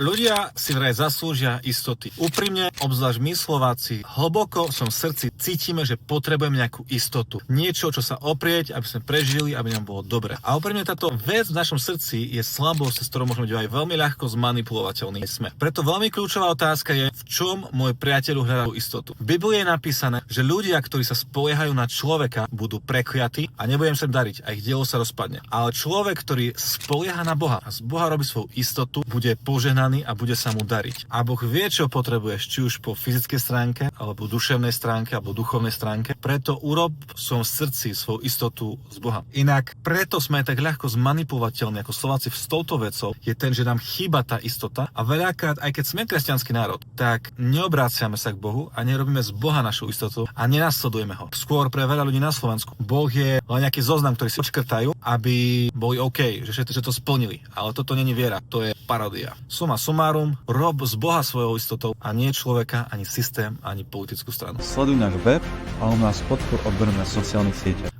Ľudia si vraj zaslúžia istoty. Úprimne, obzvlášť my Slováci, hlboko v svojom srdci cítime, že potrebujeme nejakú istotu. Niečo, čo sa oprieť, aby sme prežili, aby nám bolo dobre. A úprimne táto vec v našom srdci je slabosť, s ktorou môžeme byť aj veľmi ľahko zmanipulovateľní sme. Preto veľmi kľúčová otázka je, v čom môj priateľ hľadá istotu. V Biblii je napísané, že ľudia, ktorí sa spoliehajú na človeka, budú prekliatí a nebudem sa dariť a ich dielo sa rozpadne. Ale človek, ktorý spolieha na Boha a z Boha robí svoju istotu, bude požehnaný a bude sa mu dariť. A Boh vie, čo potrebuješ, či už po fyzickej stránke, alebo duševnej stránke, alebo duchovnej stránke. Preto urob v svojom srdci svoju istotu z Boha. Inak preto sme tak ľahko zmanipulovateľní ako Slováci s touto vecou, je ten, že nám chýba tá istota a veľakrát, aj keď sme kresťanský národ, tak neobráciame sa k Bohu a nerobíme z Boha našu istotu a nenasledujeme ho. Skôr pre veľa ľudí na Slovensku Boh je len nejaký zoznam, ktorý si odškrtajú, aby boli OK, že všetci to splnili. Ale toto není viera, to je paródia. Suma sumárum, rob z Boha svojou istotou a nie človeka, ani systém, ani politickú stranu. Sleduj náš web alebo nás podpor odberom na sociálnych sieťach.